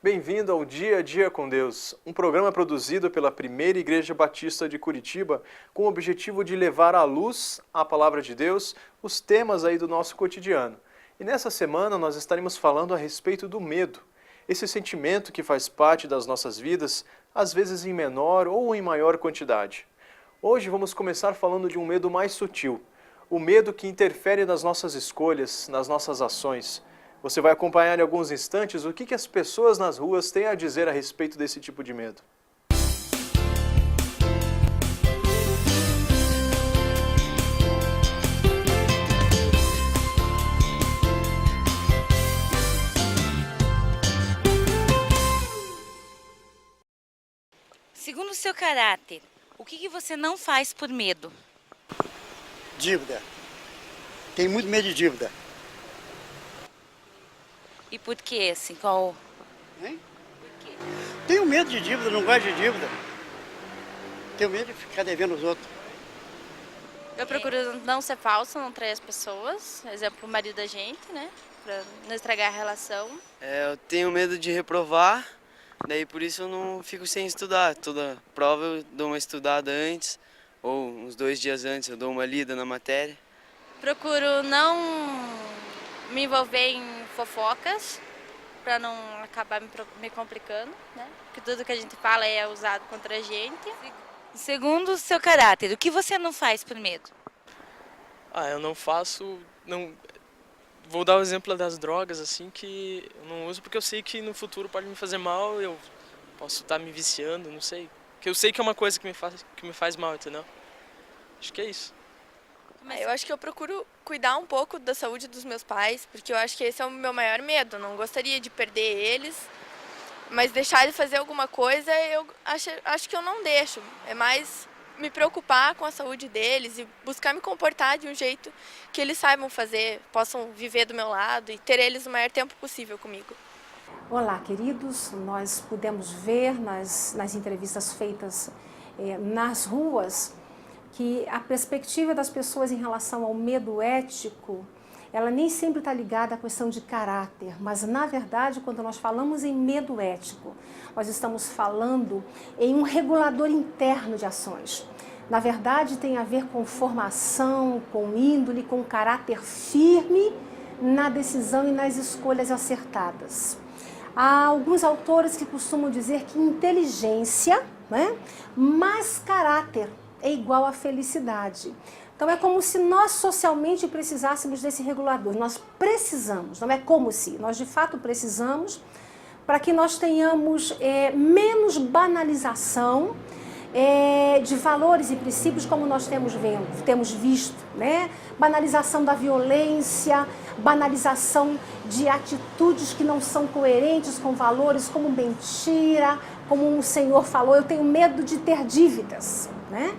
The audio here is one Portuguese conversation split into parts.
Bem-vindo ao Dia a Dia com Deus, um programa produzido pela Primeira Igreja Batista de Curitiba com o objetivo de levar à luz a palavra de Deus, os temas aí do nosso cotidiano. E nessa semana nós estaremos falando a respeito do medo, esse sentimento que faz parte das nossas vidas, às vezes em menor ou em maior quantidade. Hoje vamos começar falando de um medo mais sutil, o medo que interfere nas nossas escolhas, nas nossas ações. Você vai acompanhar em alguns instantes o que as pessoas nas ruas têm a dizer a respeito desse tipo de medo. Segundo o seu caráter, o que você não faz por medo? Dívida. Tenho muito medo de dívida. E por quê, assim, qual... Hein? Por quê? Tenho medo de dívida, não gosto de dívida. Tenho medo de ficar devendo os outros. Eu procuro não ser falsa, não trair as pessoas. Exemplo, o marido da gente, né? Pra não estragar a relação. Eu tenho medo de reprovar, daí por isso eu não fico sem estudar. Toda prova eu dou uma estudada antes, ou uns 2 dias antes eu dou uma lida na matéria. Procuro não me envolver em fofocas, pra não acabar me complicando, né? Porque tudo que a gente fala é usado contra a gente. Segundo o seu caráter, o que você não faz por medo? Eu não faço, não. Vou dar o exemplo das drogas, assim, que eu não uso porque eu sei que no futuro pode me fazer mal, eu posso estar me viciando, não sei. Porque eu sei que é uma coisa que me faz mal, entendeu? Acho que é isso. Eu acho que eu procuro cuidar um pouco da saúde dos meus pais, porque eu acho que esse é o meu maior medo. Eu não gostaria de perder eles, mas deixar ele fazer alguma coisa, eu acho que eu não deixo. É mais me preocupar com a saúde deles e buscar me comportar de um jeito que eles saibam fazer, possam viver do meu lado e ter eles o maior tempo possível comigo. Olá, queridos. Nós pudemos ver nas entrevistas feitas nas ruas que a perspectiva das pessoas em relação ao medo ético, ela nem sempre está ligada à questão de caráter, mas na verdade, quando nós falamos em medo ético, nós estamos falando em um regulador interno de ações. Na verdade, tem a ver com formação, com índole, com caráter firme na decisão e nas escolhas acertadas. Há alguns autores que costumam dizer que inteligência, né, mais caráter é igual a felicidade. Então é como se nós socialmente precisássemos desse regulador. Nós precisamos, não é como se, nós de fato precisamos para que nós tenhamos menos banalização de valores e princípios como nós temos visto, né? Banalização da violência, banalização de atitudes que não são coerentes com valores, como mentira, como o Senhor falou, eu tenho medo de ter dívidas, né?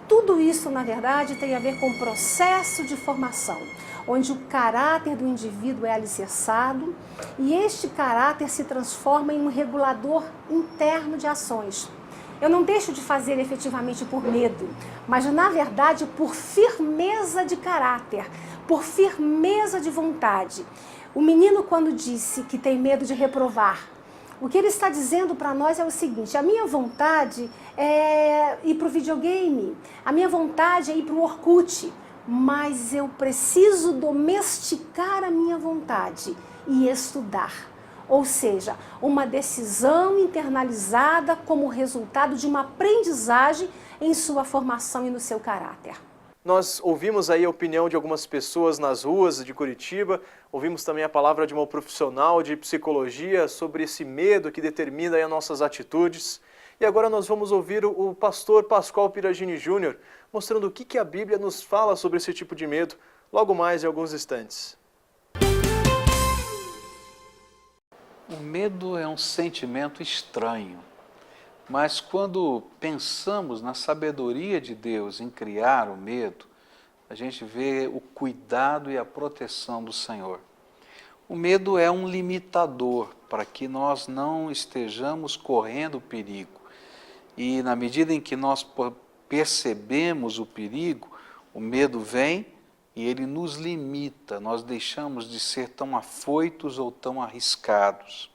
Tudo isso, na verdade, tem a ver com o processo de formação, onde o caráter do indivíduo é alicerçado e este caráter se transforma em um regulador interno de ações. Eu não deixo de fazer efetivamente por medo, mas na verdade por firmeza de caráter, por firmeza de vontade. O menino, quando disse que tem medo de reprovar, o que ele está dizendo para nós é o seguinte: a minha vontade é ir para o videogame, a minha vontade é ir para o Orkut, mas eu preciso domesticar a minha vontade e estudar. Ou seja, uma decisão internalizada como resultado de uma aprendizagem em sua formação e no seu caráter. Nós ouvimos aí a opinião de algumas pessoas nas ruas de Curitiba, ouvimos também a palavra de uma profissional de psicologia sobre esse medo que determina aí as nossas atitudes. E agora nós vamos ouvir o pastor Pascoal Piragini Júnior mostrando o que a Bíblia nos fala sobre esse tipo de medo, logo mais em alguns instantes. O medo é um sentimento estranho, mas quando pensamos na sabedoria de Deus em criar o medo, a gente vê o cuidado e a proteção do Senhor. O medo é um limitador para que nós não estejamos correndo perigo. E na medida em que nós percebemos o perigo, o medo vem e ele nos limita, nós deixamos de ser tão afoitos ou tão arriscados.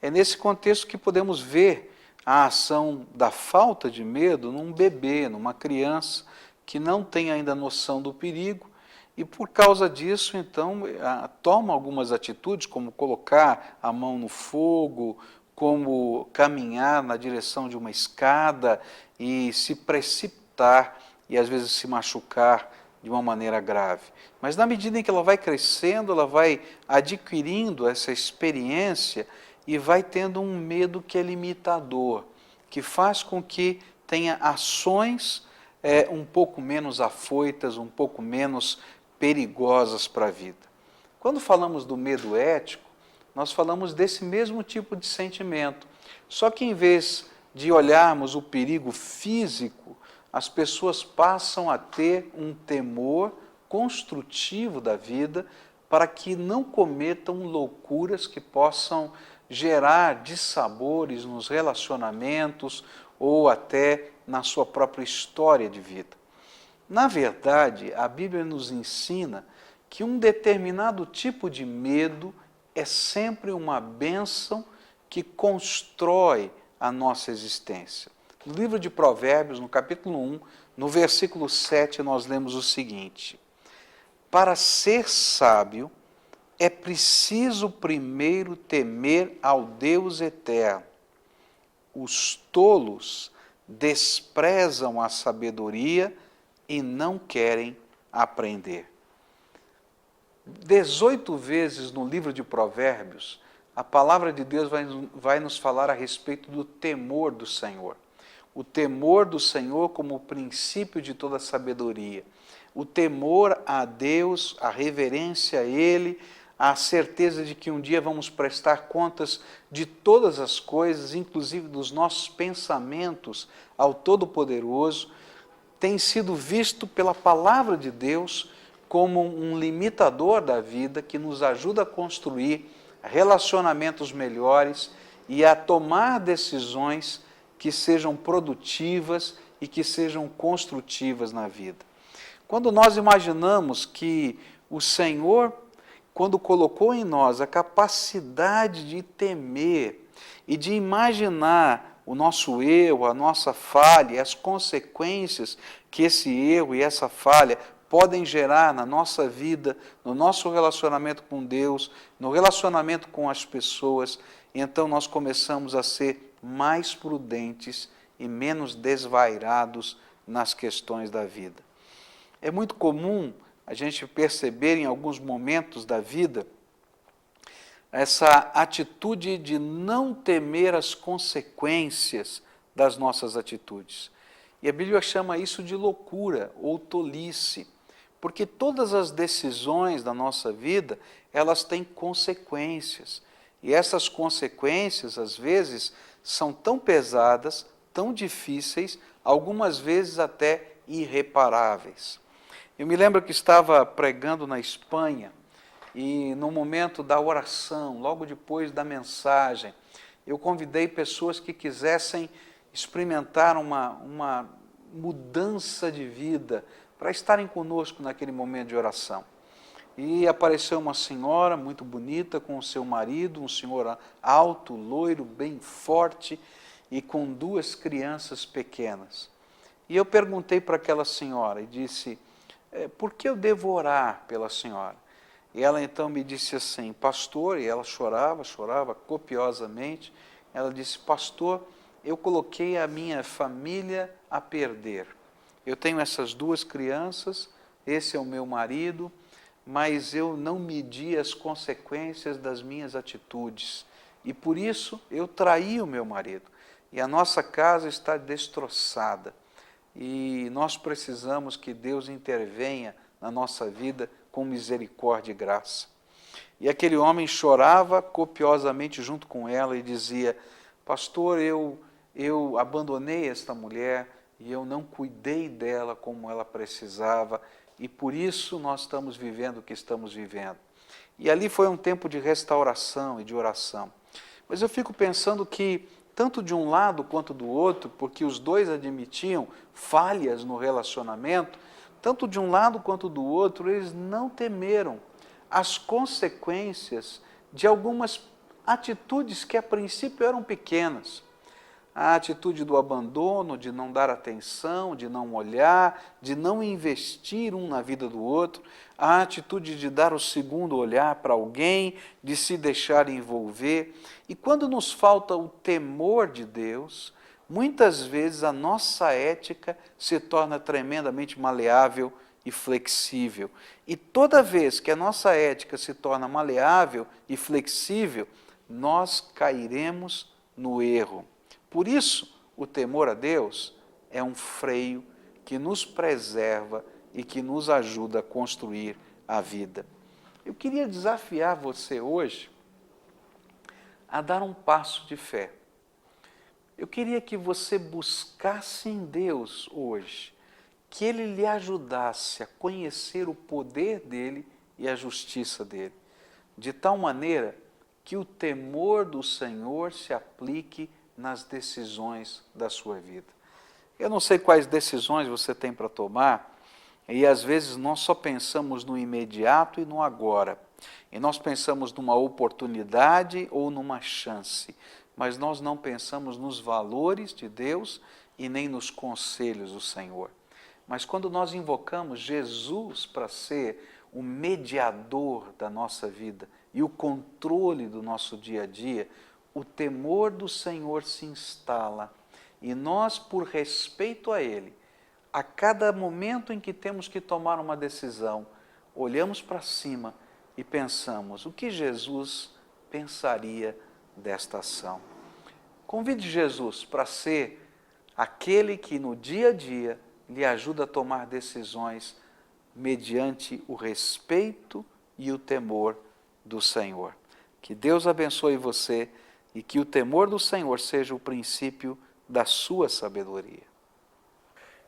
É nesse contexto que podemos ver a ação da falta de medo num bebê, numa criança que não tem ainda noção do perigo e por causa disso, então, toma algumas atitudes, como colocar a mão no fogo, como caminhar na direção de uma escada e se precipitar e às vezes se machucar de uma maneira grave. Mas na medida em que ela vai crescendo, ela vai adquirindo essa experiência e vai tendo um medo que é limitador, que faz com que tenha ações um pouco menos afoitas, um pouco menos perigosas para a vida. Quando falamos do medo ético, nós falamos desse mesmo tipo de sentimento, só que em vez de olharmos o perigo físico, as pessoas passam a ter um temor construtivo da vida para que não cometam loucuras que possam gerar dissabores nos relacionamentos ou até na sua própria história de vida. Na verdade, a Bíblia nos ensina que um determinado tipo de medo é sempre uma bênção que constrói a nossa existência. No livro de Provérbios, no capítulo 1, no versículo 7, nós lemos o seguinte: para ser sábio, é preciso primeiro temer ao Deus eterno. Os tolos desprezam a sabedoria e não querem aprender. 18 vezes no livro de Provérbios, a palavra de Deus vai nos falar a respeito do temor do Senhor. O temor do Senhor como o princípio de toda sabedoria. O temor a Deus, a reverência a Ele, a certeza de que um dia vamos prestar contas de todas as coisas, inclusive dos nossos pensamentos ao Todo-Poderoso, tem sido visto pela palavra de Deus como um limitador da vida que nos ajuda a construir relacionamentos melhores e a tomar decisões que sejam produtivas e que sejam construtivas na vida. Quando nós imaginamos que o Senhor, quando colocou em nós a capacidade de temer e de imaginar o nosso erro, a nossa falha, as consequências que esse erro e essa falha podem gerar na nossa vida, no nosso relacionamento com Deus, no relacionamento com as pessoas, então nós começamos a ser mais prudentes e menos desvairados nas questões da vida. É muito comum a gente perceber em alguns momentos da vida essa atitude de não temer as consequências das nossas atitudes. E a Bíblia chama isso de loucura ou tolice, porque todas as decisões da nossa vida, elas têm consequências. E essas consequências, às vezes, são tão pesadas, tão difíceis, algumas vezes até irreparáveis. Eu me lembro que estava pregando na Espanha e no momento da oração, logo depois da mensagem, eu convidei pessoas que quisessem experimentar uma mudança de vida para estarem conosco naquele momento de oração. E apareceu uma senhora muito bonita com o seu marido, um senhor alto, loiro, bem forte e com 2 crianças pequenas. E eu perguntei para aquela senhora e disse, por que eu devo orar pela senhora? E ela então me disse assim, pastor, e ela chorava copiosamente, ela disse, pastor, eu coloquei a minha família a perder. Eu tenho essas 2 crianças, esse é o meu marido, mas eu não medi as consequências das minhas atitudes. E por isso eu traí o meu marido. E a nossa casa está destroçada. E nós precisamos que Deus intervenha na nossa vida com misericórdia e graça. E aquele homem chorava copiosamente junto com ela e dizia, pastor, eu abandonei esta mulher e eu não cuidei dela como ela precisava e por isso nós estamos vivendo o que estamos vivendo. E ali foi um tempo de restauração e de oração. Mas eu fico pensando que, tanto de um lado quanto do outro, porque os dois admitiam falhas no relacionamento, tanto de um lado quanto do outro, eles não temeram as consequências de algumas atitudes que a princípio eram pequenas. A atitude do abandono, de não dar atenção, de não olhar, de não investir um na vida do outro, a atitude de dar o segundo olhar para alguém, de se deixar envolver. E quando nos falta o temor de Deus, muitas vezes a nossa ética se torna tremendamente maleável e flexível. E toda vez que a nossa ética se torna maleável e flexível, nós cairemos no erro. Por isso, o temor a Deus é um freio que nos preserva e que nos ajuda a construir a vida. Eu queria desafiar você hoje a dar um passo de fé. Eu queria que você buscasse em Deus hoje, que Ele lhe ajudasse a conhecer o poder dEle e a justiça dEle, de tal maneira que o temor do Senhor se aplique nas decisões da sua vida. Eu não sei quais decisões você tem para tomar, e às vezes nós só pensamos no imediato e no agora. E nós pensamos numa oportunidade ou numa chance, mas nós não pensamos nos valores de Deus e nem nos conselhos do Senhor. Mas quando nós invocamos Jesus para ser o mediador da nossa vida e o controle do nosso dia a dia, o temor do Senhor se instala e nós, por respeito a Ele, a cada momento em que temos que tomar uma decisão, olhamos para cima e pensamos, o que Jesus pensaria desta ação? Convide Jesus para ser aquele que no dia a dia lhe ajuda a tomar decisões mediante o respeito e o temor do Senhor. Que Deus abençoe você e que o temor do Senhor seja o princípio da sua sabedoria.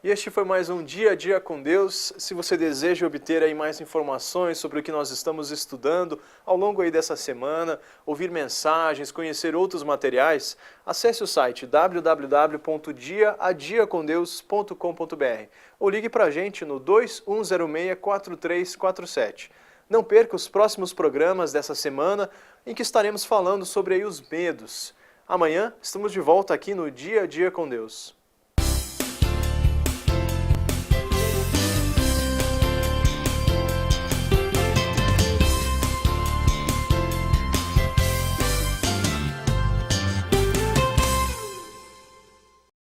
E este foi mais um Dia a Dia com Deus. Se você deseja obter aí mais informações sobre o que nós estamos estudando ao longo aí dessa semana, ouvir mensagens, conhecer outros materiais, acesse o site www.diaadiacomdeus.com.br ou ligue para a gente no 2106-4347. Não perca os próximos programas dessa semana em que estaremos falando sobre aí os medos. Amanhã estamos de volta aqui no Dia a Dia com Deus.